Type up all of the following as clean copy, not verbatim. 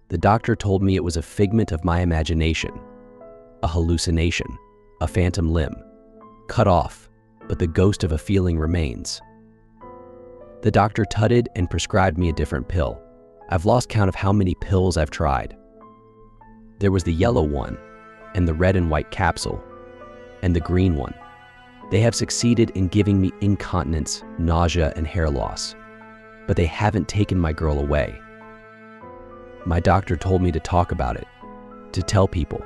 The doctor told me it was a figment of my imagination, a hallucination, a phantom limb, cut off, but the ghost of a feeling remains. The doctor tutted and prescribed me a different pill. I've lost count of how many pills I've tried. There was the yellow one, and the red and white capsule, and the green one. They have succeeded in giving me incontinence, nausea, and hair loss, but they haven't taken my girl away. My doctor told me to talk about it, to tell people.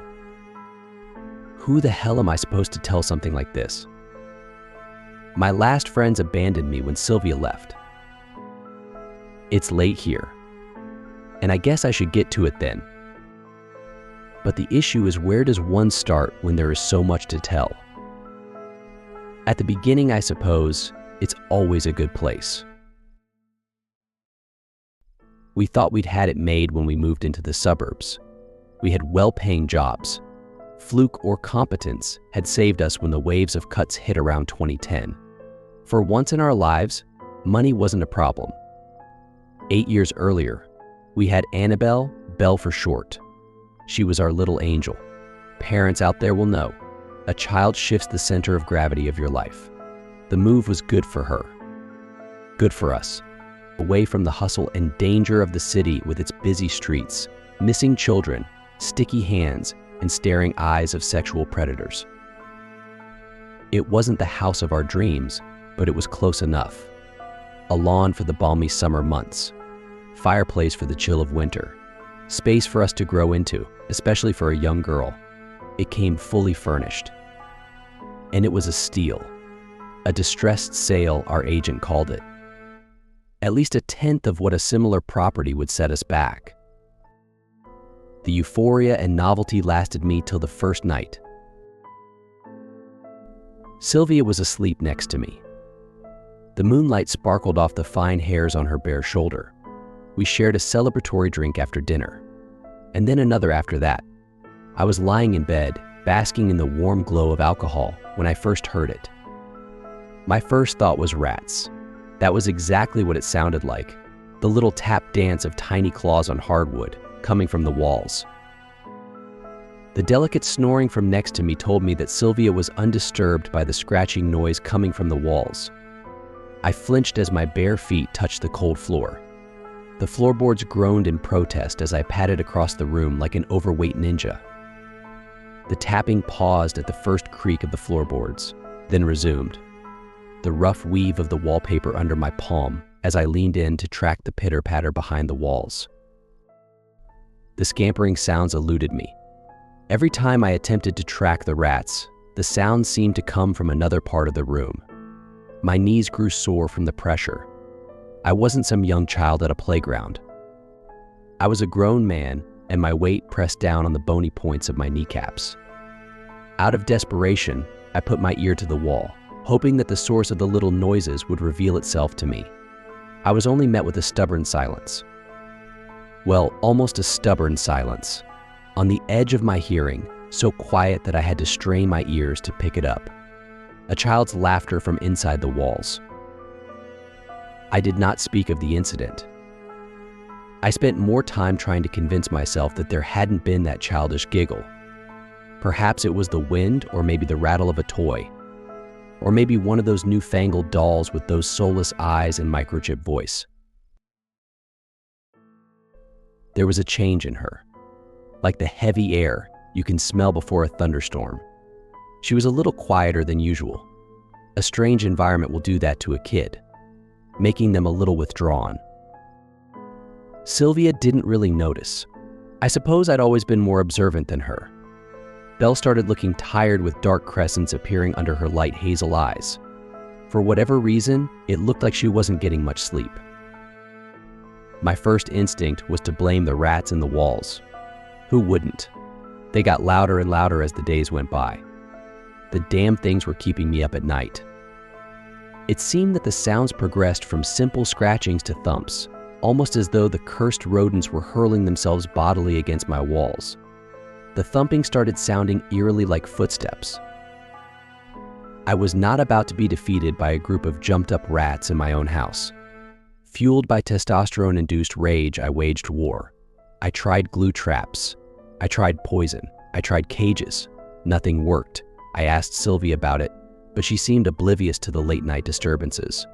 Who the hell am I supposed to tell something like this? My last friends abandoned me when Sylvia left. It's late here, and I guess I should get to it then. But the issue is, where does one start when there is so much to tell? At the beginning, I suppose, it's always a good place. We thought we'd had it made when we moved into the suburbs. We had well-paying jobs. Fluke or competence had saved us when the waves of cuts hit around 2010. For once in our lives, money wasn't a problem. 8 years earlier, we had Annabelle, Belle for short. She was our little angel. Parents out there will know, a child shifts the center of gravity of your life. The move was good for her, good for us, away from the hustle and danger of the city with its busy streets, missing children, sticky hands, and staring eyes of sexual predators. It wasn't the house of our dreams, but it was close enough. A lawn for the balmy summer months, fireplace for the chill of winter, space for us to grow into, especially for a young girl. It came fully furnished. And it was a steal, a distressed sale, our agent called it. At least a tenth of what a similar property would set us back. The euphoria and novelty lasted me till the first night. Sylvia was asleep next to me. The moonlight sparkled off the fine hairs on her bare shoulder. We shared a celebratory drink after dinner, and then another after that. I was lying in bed, basking in the warm glow of alcohol when I first heard it. My first thought was rats. That was exactly what it sounded like, the little tap dance of tiny claws on hardwood coming from the walls. The delicate snoring from next to me told me that Sylvia was undisturbed by the scratching noise coming from the walls. I flinched as my bare feet touched the cold floor. The floorboards groaned in protest as I padded across the room like an overweight ninja. The tapping paused at the first creak of the floorboards, then resumed. The rough weave of the wallpaper under my palm as I leaned in to track the pitter-patter behind the walls. The scampering sounds eluded me. Every time I attempted to track the rats, the sounds seemed to come from another part of the room. My knees grew sore from the pressure. I wasn't some young child at a playground. I was a grown man, and my weight pressed down on the bony points of my kneecaps. Out of desperation, I put my ear to the wall, hoping that the source of the little noises would reveal itself to me. I was only met with a stubborn silence. Well, almost a stubborn silence. On the edge of my hearing, so quiet that I had to strain my ears to pick it up. A child's laughter from inside the walls. I did not speak of the incident. I spent more time trying to convince myself that there hadn't been that childish giggle. Perhaps it was the wind, or maybe the rattle of a toy. Or maybe one of those newfangled dolls with those soulless eyes and microchip voice. There was a change in her, like the heavy air you can smell before a thunderstorm. She was a little quieter than usual. A strange environment will do that to a kid, making them a little withdrawn. Sylvia didn't really notice. I suppose I'd always been more observant than her. Belle started looking tired with dark crescents appearing under her light hazel eyes. For whatever reason, it looked like she wasn't getting much sleep. My first instinct was to blame the rats in the walls. Who wouldn't? They got louder and louder as the days went by. The damn things were keeping me up at night. It seemed that the sounds progressed from simple scratchings to thumps, almost as though the cursed rodents were hurling themselves bodily against my walls. The thumping started sounding eerily like footsteps. I was not about to be defeated by a group of jumped-up rats in my own house. Fueled by testosterone-induced rage, I waged war. I tried glue traps. I tried poison. I tried cages. Nothing worked. I asked Sylvia about it, but she seemed oblivious to the late-night disturbances.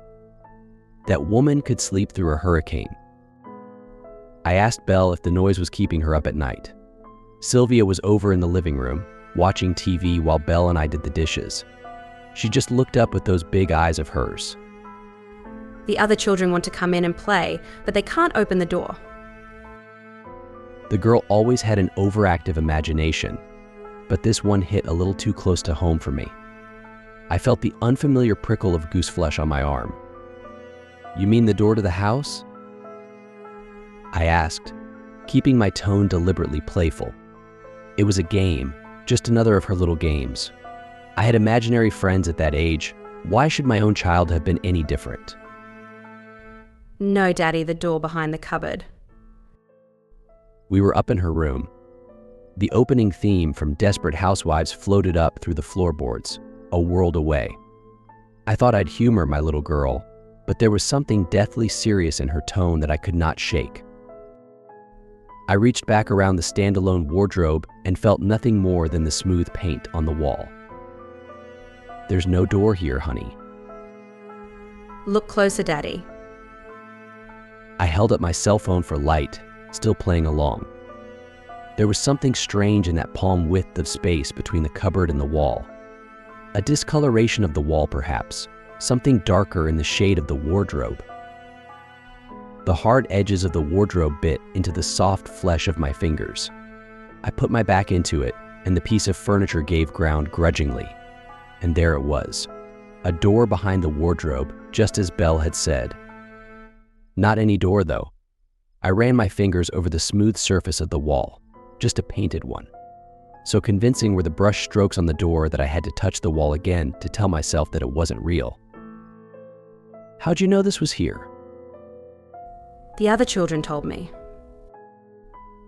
That woman could sleep through a hurricane. I asked Belle if the noise was keeping her up at night. Sylvia was over in the living room, watching TV while Belle and I did the dishes. She just looked up with those big eyes of hers. The other children want to come in and play, but they can't open the door. The girl always had an overactive imagination, but this one hit a little too close to home for me. I felt the unfamiliar prickle of goose flesh on my arm. "You mean the door to the house?" I asked, keeping my tone deliberately playful. It was a game, just another of her little games. I had imaginary friends at that age. Why should my own child have been any different? "No, Daddy, the door behind the cupboard." We were up in her room. The opening theme from Desperate Housewives floated up through the floorboards, a world away. I thought I'd humor my little girl, but there was something deathly serious in her tone that I could not shake. I reached back around the standalone wardrobe and felt nothing more than the smooth paint on the wall. "There's no door here, honey." "Look closer, Daddy." I held up my cell phone for light, still playing along. There was something strange in that palm width of space between the cupboard and the wall. A discoloration of the wall, perhaps, something darker in the shade of the wardrobe. The hard edges of the wardrobe bit into the soft flesh of my fingers. I put my back into it, and the piece of furniture gave ground grudgingly. And there it was, a door behind the wardrobe, just as Belle had said. Not any door, though. I ran my fingers over the smooth surface of the wall, just a painted one. So convincing were the brush strokes on the door that I had to touch the wall again to tell myself that it wasn't real. "How'd you know this was here?" "The other children told me."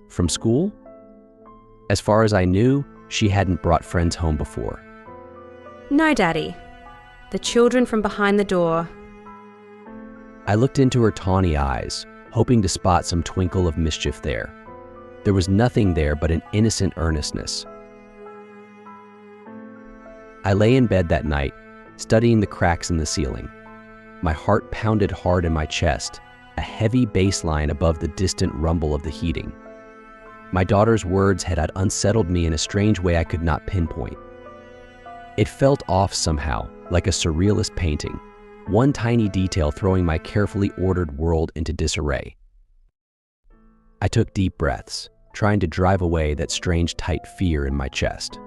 "From school?" As far as I knew, she hadn't brought friends home before. "No, Daddy. The children from behind the door." I looked into her tawny eyes, hoping to spot some twinkle of mischief there. There was nothing there but an innocent earnestness. I lay in bed that night, studying the cracks in the ceiling. My heart pounded hard in my chest, a heavy bass line above the distant rumble of the heating. My daughter's words had unsettled me in a strange way I could not pinpoint. It felt off somehow, like a surrealist painting, one tiny detail throwing my carefully ordered world into disarray. I took deep breaths, trying to drive away that strange tight fear in my chest.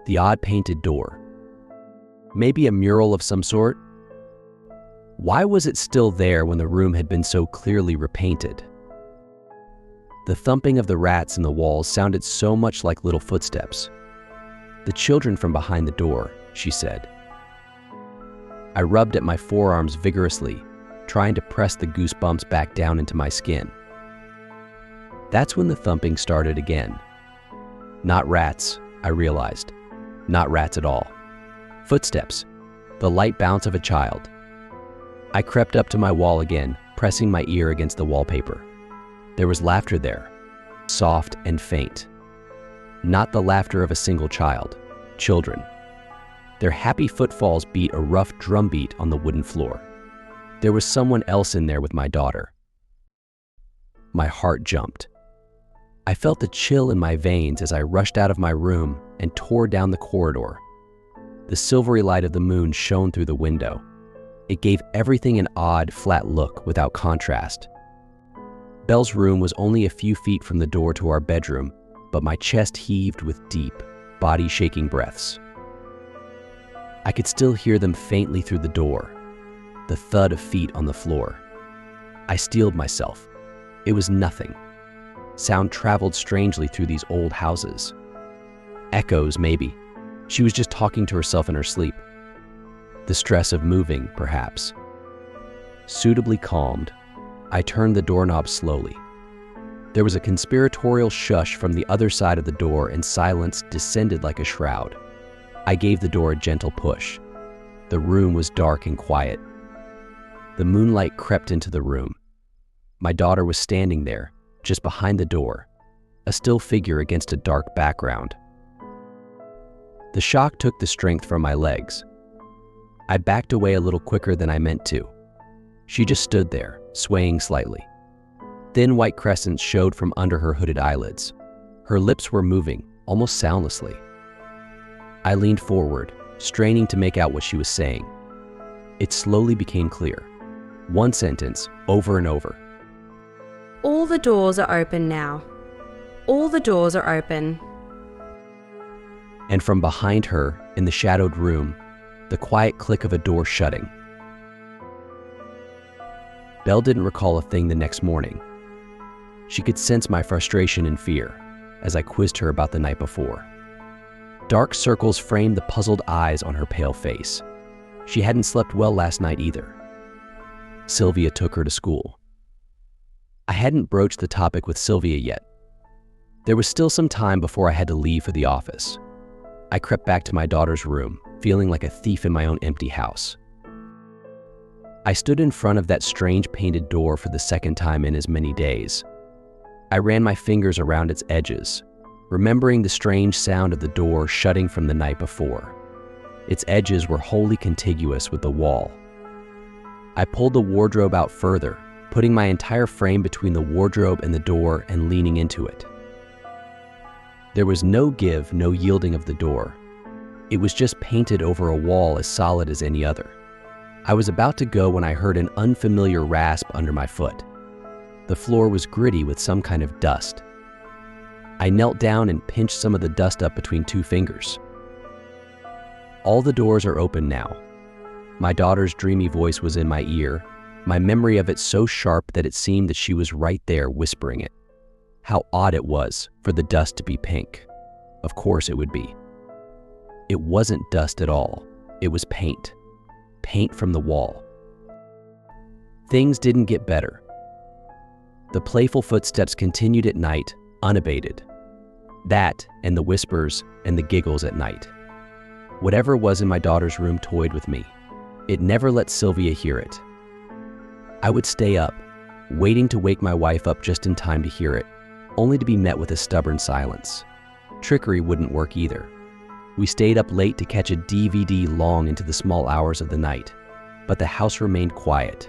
The odd painted door. Maybe a mural of some sort? Why was it still there when the room had been so clearly repainted? The thumping of the rats in the walls sounded so much like little footsteps. "The children from behind the door," she said. I rubbed at my forearms vigorously, trying to press the goosebumps back down into my skin. That's when the thumping started again. Not rats, I realized. Not rats at all. Footsteps, the light bounce of a child. I crept up to my wall again, pressing my ear against the wallpaper. There was laughter there, soft and faint. Not the laughter of a single child, children. Their happy footfalls beat a rough drum beat on the wooden floor. There was someone else in there with my daughter. My heart jumped. I felt the chill in my veins as I rushed out of my room and tore down the corridor. The silvery light of the moon shone through the window. It gave everything an odd, flat look without contrast. Belle's room was only a few feet from the door to our bedroom, but my chest heaved with deep, body-shaking breaths. I could still hear them faintly through the door, the thud of feet on the floor. I steeled myself. It was nothing. Sound traveled strangely through these old houses. Echoes, maybe. She was just talking to herself in her sleep. The stress of moving, perhaps. Suitably calmed, I turned the doorknob slowly. There was a conspiratorial shush from the other side of the door, and silence descended like a shroud. I gave the door a gentle push. The room was dark and quiet. The moonlight crept into the room. My daughter was standing there, just behind the door, a still figure against a dark background. The shock took the strength from my legs. I backed away a little quicker than I meant to. She just stood there, swaying slightly. Thin white crescents showed from under her hooded eyelids. Her lips were moving, almost soundlessly. I leaned forward, straining to make out what she was saying. It slowly became clear. One sentence, over and over. All the doors are open now. All the doors are open. And from behind her, in the shadowed room, the quiet click of a door shutting. Belle didn't recall a thing the next morning. She could sense my frustration and fear as I quizzed her about the night before. Dark circles framed the puzzled eyes on her pale face. She hadn't slept well last night either. Sylvia took her to school. I hadn't broached the topic with Sylvia yet. There was still some time before I had to leave for the office. I crept back to my daughter's room, feeling like a thief in my own empty house. I stood in front of that strange painted door for the second time in as many days. I ran my fingers around its edges, remembering the strange sound of the door shutting from the night before. Its edges were wholly contiguous with the wall. I pulled the wardrobe out further, putting my entire frame between the wardrobe and the door and leaning into it. There was no give, no yielding of the door. It was just painted over a wall as solid as any other. I was about to go when I heard an unfamiliar rasp under my foot. The floor was gritty with some kind of dust. I knelt down and pinched some of the dust up between two fingers. All the doors are open now. My daughter's dreamy voice was in my ear, my memory of it so sharp that it seemed that she was right there whispering it. How odd it was for the dust to be pink. Of course it would be. It wasn't dust at all. It was paint. Paint from the wall. Things didn't get better. The playful footsteps continued at night, unabated. That and the whispers and the giggles at night. Whatever was in my daughter's room toyed with me. It never let Sylvia hear it. I would stay up, waiting to wake my wife up just in time to hear it, only to be met with a stubborn silence. Trickery wouldn't work either. We stayed up late to catch a DVD long into the small hours of the night, but the house remained quiet.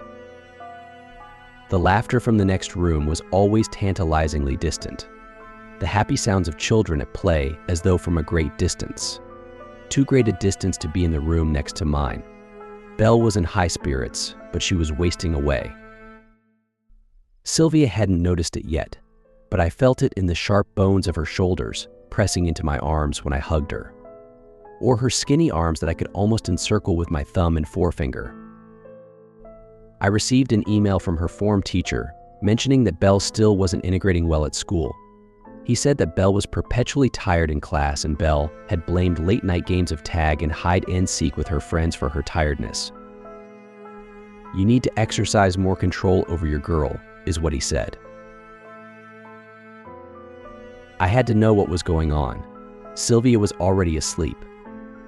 The laughter from the next room was always tantalizingly distant. The happy sounds of children at play as though from a great distance. Too great a distance to be in the room next to mine. Belle was in high spirits, but she was wasting away. Sylvia hadn't noticed it yet, but I felt it in the sharp bones of her shoulders pressing into my arms when I hugged her, or her skinny arms that I could almost encircle with my thumb and forefinger. I received an email from her form teacher mentioning that Belle still wasn't integrating well at school. He said that Belle was perpetually tired in class and Belle had blamed late-night games of tag and hide-and-seek with her friends for her tiredness. "You need to exercise more control over your girl," is what he said. I had to know what was going on. Sylvia was already asleep.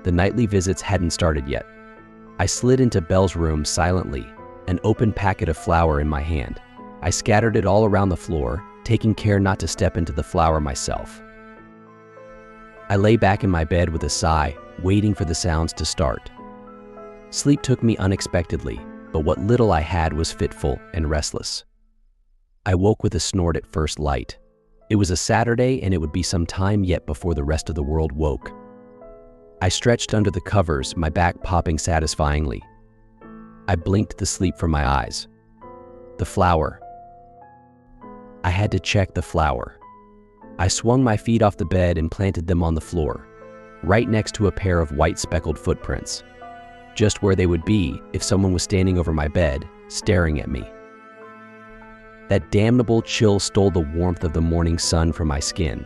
The nightly visits hadn't started yet. I slid into Belle's room silently, an open packet of flour in my hand. I scattered it all around the floor, taking care not to step into the flour myself. I lay back in my bed with a sigh, waiting for the sounds to start. Sleep took me unexpectedly, but what little I had was fitful and restless. I woke with a snort at first light. It was a Saturday and it would be some time yet before the rest of the world woke. I stretched under the covers, my back popping satisfyingly. I blinked the sleep from my eyes. The flour. I had to check the flour. I swung my feet off the bed and planted them on the floor, right next to a pair of white speckled footprints, just where they would be if someone was standing over my bed, staring at me. That damnable chill stole the warmth of the morning sun from my skin.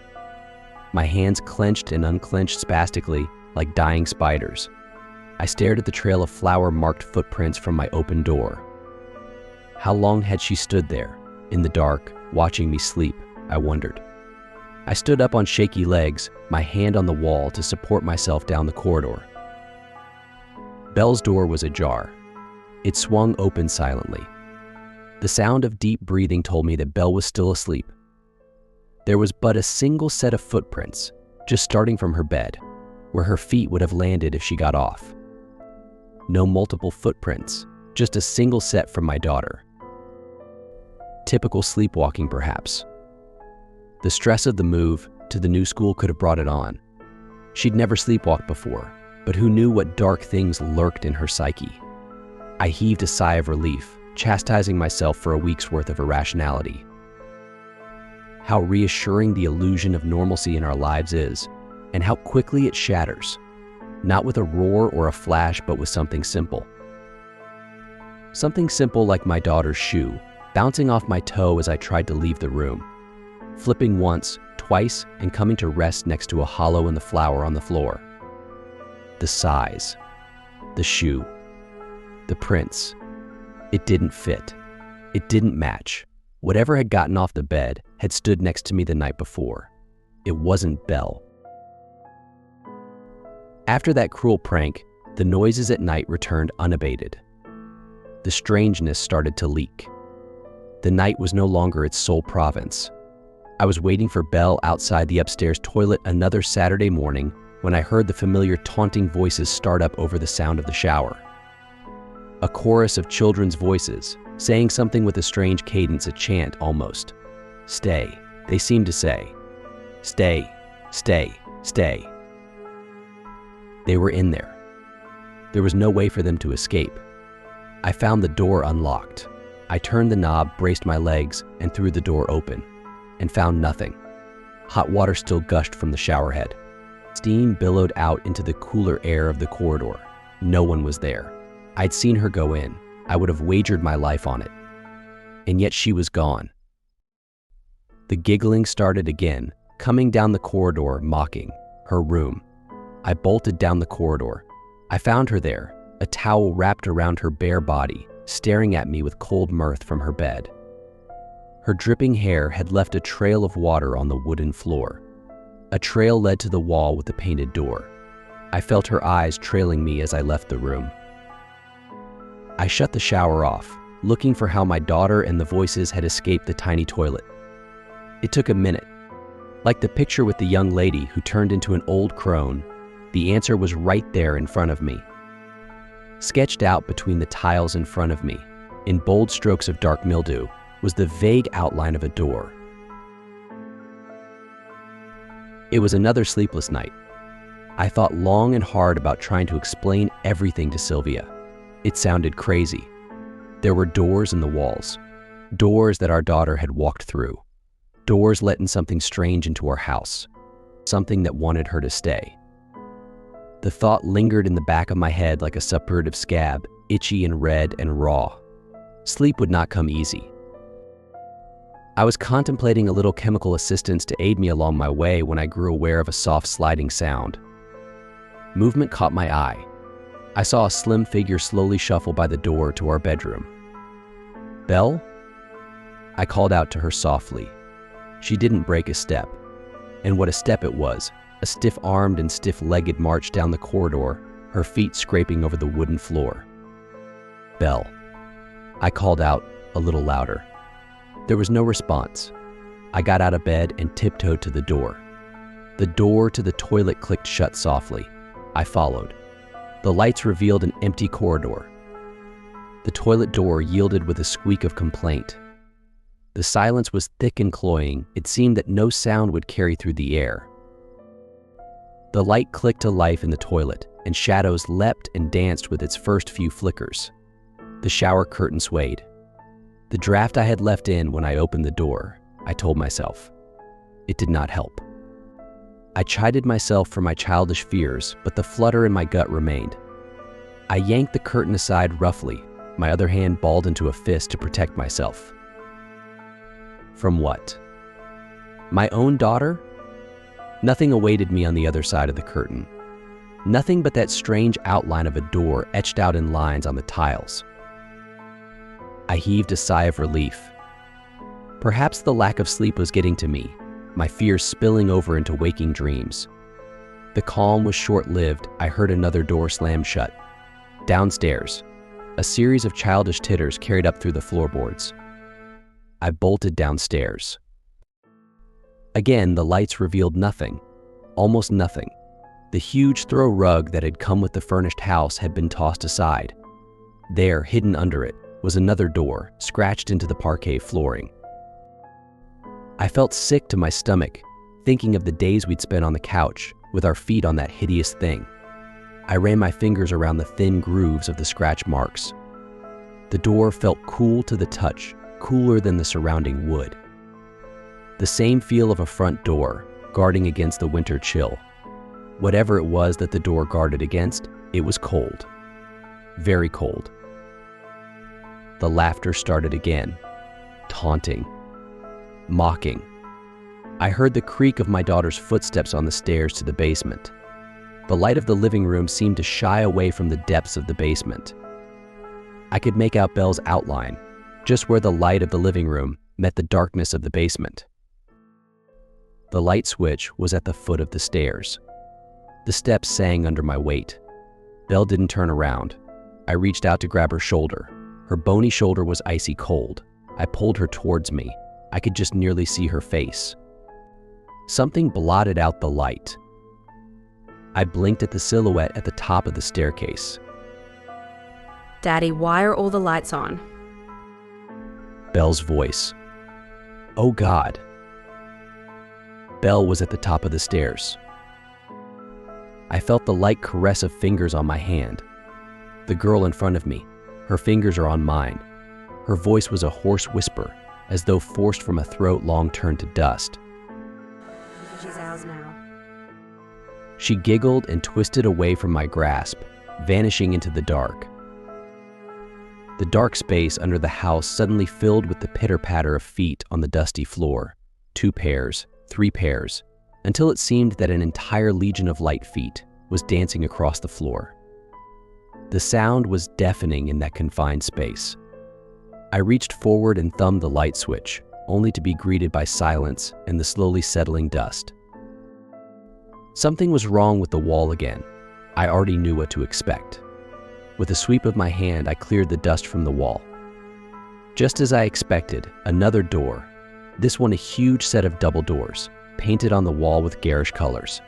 My hands clenched and unclenched spastically like dying spiders. I stared at the trail of flour-marked footprints from my open door. How long had she stood there, in the dark, watching me sleep, I wondered. I stood up on shaky legs, my hand on the wall to support myself down the corridor. Belle's door was ajar. It swung open silently. The sound of deep breathing told me that Belle was still asleep, There was but a single set of footprints, just starting from her bed, where her feet would have landed if she got off. No multiple footprints, just a single set from my daughter. Typical sleepwalking, perhaps. The stress of the move to the new school could have brought it on. She'd never sleepwalked before, but who knew what dark things lurked in her psyche? I heaved a sigh of relief, chastising myself for a week's worth of irrationality. How reassuring the illusion of normalcy in our lives is, and how quickly it shatters, not with a roar or a flash, but with something simple. Something simple like my daughter's shoe, bouncing off my toe as I tried to leave the room, flipping once, twice, and coming to rest next to a hollow in the flower on the floor. The size, the shoe, the prints. It didn't fit. It didn't match. Whatever had gotten off the bed had stood next to me the night before. It wasn't Belle. After that cruel prank, the noises at night returned unabated. The strangeness started to leak. The night was no longer its sole province. I was waiting for Belle outside the upstairs toilet another Saturday morning when I heard the familiar taunting voices start up over the sound of the shower. A chorus of children's voices, saying something with a strange cadence, a chant almost. Stay, they seemed to say. Stay, stay, stay. They were in there. There was no way for them to escape. I found the door unlocked. I turned the knob, braced my legs, and threw the door open, and found nothing. Hot water still gushed from the shower head. Steam billowed out into the cooler air of the corridor. No one was there. I'd seen her go in. I would have wagered my life on it. And yet she was gone. The giggling started again, coming down the corridor, mocking. Her room. I bolted down the corridor. I found her there, a towel wrapped around her bare body, staring at me with cold mirth from her bed. Her dripping hair had left a trail of water on the wooden floor. A trail led to the wall with the painted door. I felt her eyes trailing me as I left the room. I shut the shower off, looking for how my daughter and the voices had escaped the tiny toilet. It took a minute. Like the picture with the young lady who turned into an old crone, the answer was right there in front of me. Sketched out between the tiles in front of me, in bold strokes of dark mildew, was the vague outline of a door. It was another sleepless night. I thought long and hard about trying to explain everything to Sylvia. It sounded crazy. There were doors in the walls, doors that our daughter had walked through, doors letting something strange into our house, something that wanted her to stay. The thought lingered in the back of my head like a suppurative scab, itchy and red and raw. Sleep would not come easy. I was contemplating a little chemical assistance to aid me along my way when I grew aware of a soft sliding sound. Movement caught my eye. I saw a slim figure slowly shuffle by the door to our bedroom. Belle? I called out to her softly. She didn't break a step. And what a step it was, a stiff-armed and stiff-legged march down the corridor, her feet scraping over the wooden floor. Belle. I called out a little louder. There was no response. I got out of bed and tiptoed to the door. The door to the toilet clicked shut softly. I followed. The lights revealed an empty corridor. The toilet door yielded with a squeak of complaint. The silence was thick and cloying. It seemed that no sound would carry through the air. The light clicked to life in the toilet, and shadows leapt and danced with its first few flickers. The shower curtain swayed. The draft I had left in when I opened the door, I told myself. It did not help. I chided myself for my childish fears, but the flutter in my gut remained. I yanked the curtain aside roughly, my other hand balled into a fist to protect myself. From what? My own daughter? Nothing awaited me on the other side of the curtain. Nothing but that strange outline of a door etched out in lines on the tiles. I heaved a sigh of relief. Perhaps the lack of sleep was getting to me, my fears spilling over into waking dreams. The calm was short-lived. I heard another door slam shut. Downstairs, a series of childish titters carried up through the floorboards. I bolted downstairs. Again, the lights revealed nothing, almost nothing. The huge throw rug that had come with the furnished house had been tossed aside. There, hidden under it, was another door, scratched into the parquet flooring. I felt sick to my stomach, thinking of the days we'd spent on the couch, with our feet on that hideous thing. I ran my fingers around the thin grooves of the scratch marks. The door felt cool to the touch, cooler than the surrounding wood. The same feel of a front door, guarding against the winter chill. Whatever it was that the door guarded against, it was cold. Very cold. The laughter started again, taunting, mocking. I heard the creak of my daughter's footsteps on the stairs to the basement. The light of the living room seemed to shy away from the depths of the basement. I could make out Belle's outline, just where the light of the living room met the darkness of the basement. The light switch was at the foot of the stairs. The steps sang under my weight. Belle didn't turn around. I reached out to grab her shoulder. Her bony shoulder was icy cold. I pulled her towards me. I could just nearly see her face. Something blotted out the light. I blinked at the silhouette at the top of the staircase. Daddy, why are all the lights on? Belle's voice. Oh God. Belle was at the top of the stairs. I felt the light caress of fingers on my hand. The girl in front of me, her fingers are on mine. Her voice was a hoarse whisper, as though forced from a throat long turned to dust. She's ours now. She giggled and twisted away from my grasp, vanishing into the dark. The dark space under the house suddenly filled with the pitter-patter of feet on the dusty floor. 2 pairs, 3 pairs, until it seemed that an entire legion of light feet was dancing across the floor. The sound was deafening in that confined space. I reached forward and thumbed the light switch, only to be greeted by silence and the slowly settling dust. Something was wrong with the wall again. I already knew what to expect. With a sweep of my hand, I cleared the dust from the wall. Just as I expected, another door, this one a huge set of double doors, painted on the wall with garish colors.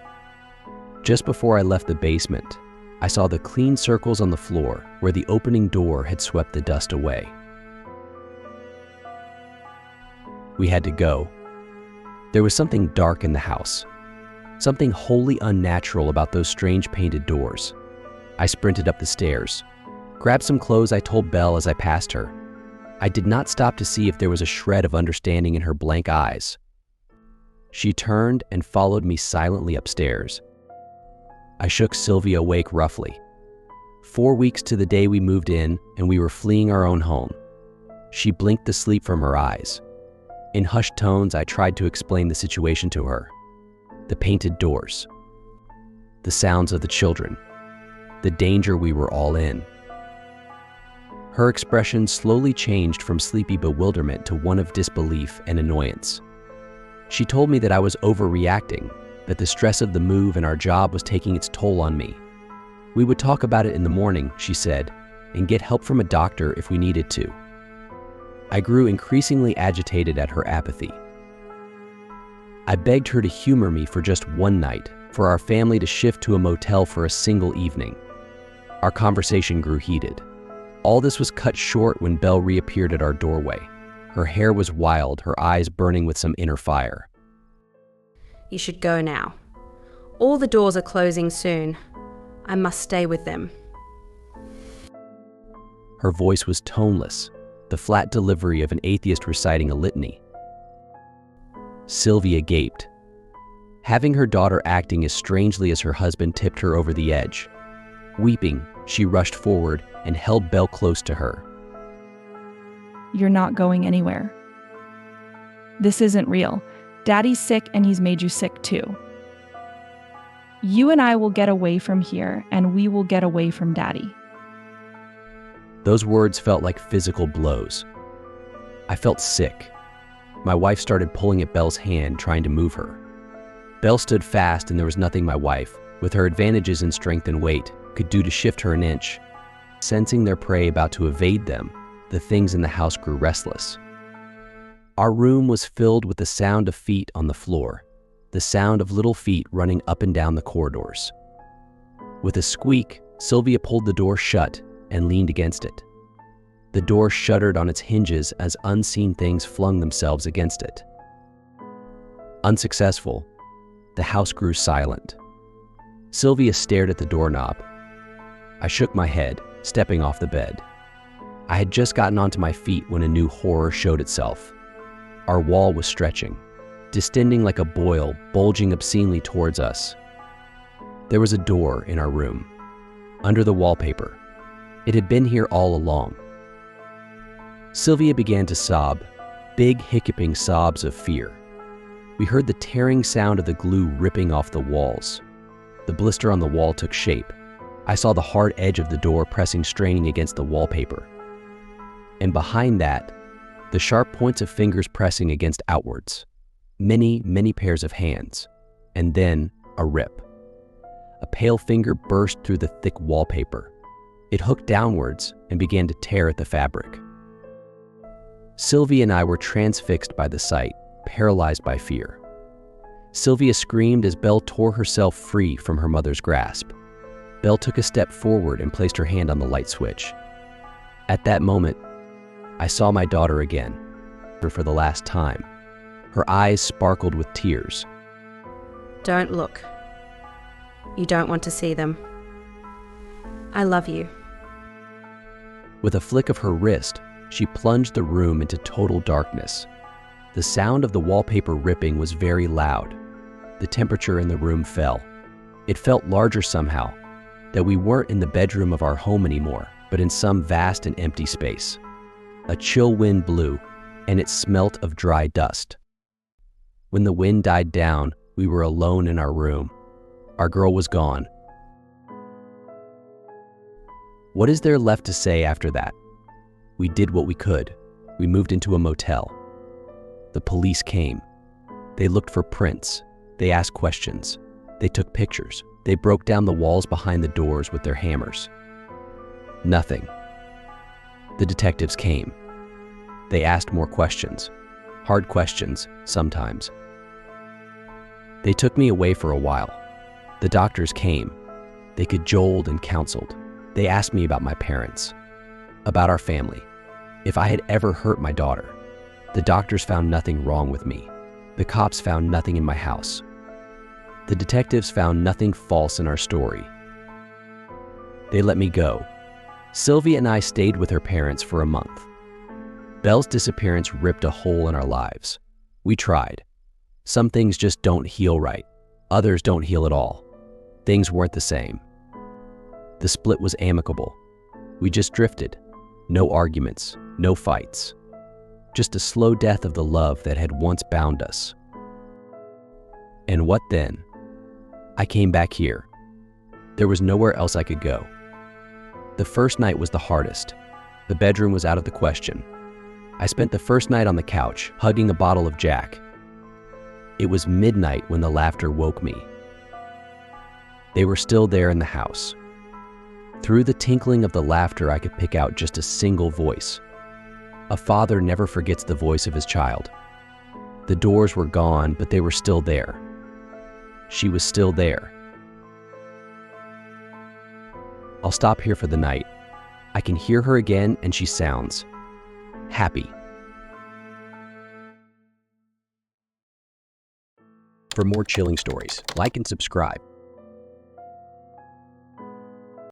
Just before I left the basement, I saw the clean circles on the floor where the opening door had swept the dust away. We had to go. There was something dark in the house, something wholly unnatural about those strange painted doors. I sprinted up the stairs. Grabbed some clothes I told Belle as I passed her. I did not stop to see if there was a shred of understanding in her blank eyes. She turned and followed me silently upstairs. I shook Sylvia awake roughly. 4 weeks to the day we moved in and we were fleeing our own home. She blinked the sleep from her eyes. In hushed tones, I tried to explain the situation to her. The painted doors. The sounds of the children. The danger we were all in. Her expression slowly changed from sleepy bewilderment to one of disbelief and annoyance. She told me that I was overreacting, that the stress of the move and our job was taking its toll on me. We would talk about it in the morning, she said, and get help from a doctor if we needed to. I grew increasingly agitated at her apathy. I begged her to humor me for just one night, for our family to shift to a motel for a single evening. Our conversation grew heated. All this was cut short when Belle reappeared at our doorway. Her hair was wild, her eyes burning with some inner fire. You should go now. All the doors are closing soon. I must stay with them. Her voice was toneless, the flat delivery of an atheist reciting a litany. Sylvia gaped. Having her daughter acting as strangely as her husband tipped her over the edge. Weeping, she rushed forward and held Belle close to her. You're not going anywhere. This isn't real. Daddy's sick and he's made you sick too. You and I will get away from here and we will get away from Daddy. Those words felt like physical blows. I felt sick. My wife started pulling at Belle's hand, trying to move her. Belle stood fast and there was nothing my wife, with her advantages in strength and weight, could do to shift her an inch. Sensing their prey about to evade them, the things in the house grew restless. Our room was filled with the sound of feet on the floor, the sound of little feet running up and down the corridors. With a squeak, Sylvia pulled the door shut and leaned against it. The door shuddered on its hinges as unseen things flung themselves against it. Unsuccessful, the house grew silent. Sylvia stared at the doorknob. I shook my head, stepping off the bed. I had just gotten onto my feet when a new horror showed itself. Our wall was stretching, distending like a boil, bulging obscenely towards us. There was a door in our room, under the wallpaper. It had been here all along. Sylvia began to sob, big hiccuping sobs of fear. We heard the tearing sound of the glue ripping off the walls. The blister on the wall took shape. I saw the hard edge of the door pressing, straining against the wallpaper. And behind that, the sharp points of fingers pressing against outwards. Many, many pairs of hands. And then a rip. A pale finger burst through the thick wallpaper. It hooked downwards and began to tear at the fabric. Sylvia and I were transfixed by the sight, paralyzed by fear. Sylvia screamed as Belle tore herself free from her mother's grasp. Belle took a step forward and placed her hand on the light switch. At that moment, I saw my daughter again, for the last time. Her eyes sparkled with tears. Don't look. You don't want to see them. I love you. With a flick of her wrist, she plunged the room into total darkness. The sound of the wallpaper ripping was very loud. The temperature in the room fell. It felt larger somehow, that we weren't in the bedroom of our home anymore, but in some vast and empty space. A chill wind blew, and it smelt of dry dust. When the wind died down, we were alone in our room. Our girl was gone. What is there left to say after that? We did what we could. We moved into a motel. The police came. They looked for prints. They asked questions. They took pictures. They broke down the walls behind the doors with their hammers. Nothing. The detectives came. They asked more questions. Hard questions, sometimes. They took me away for a while. The doctors came. They cajoled and counseled. They asked me about my parents, about our family, if I had ever hurt my daughter. The doctors found nothing wrong with me. The cops found nothing in my house. The detectives found nothing false in our story. They let me go. Sylvia and I stayed with her parents for a month. Belle's disappearance ripped a hole in our lives. We tried. Some things just don't heal right. Others don't heal at all. Things weren't the same. The split was amicable. We just drifted. No arguments, no fights. Just a slow death of the love that had once bound us. And what then? I came back here. There was nowhere else I could go. The first night was the hardest. The bedroom was out of the question. I spent the first night on the couch, hugging a bottle of Jack. It was midnight when the laughter woke me. They were still there in the house. Through the tinkling of the laughter, I could pick out just a single voice. A father never forgets the voice of his child. The doors were gone, but they were still there. She was still there. I'll stop here for the night. I can hear her again, and she sounds happy. For more chilling stories, like and subscribe.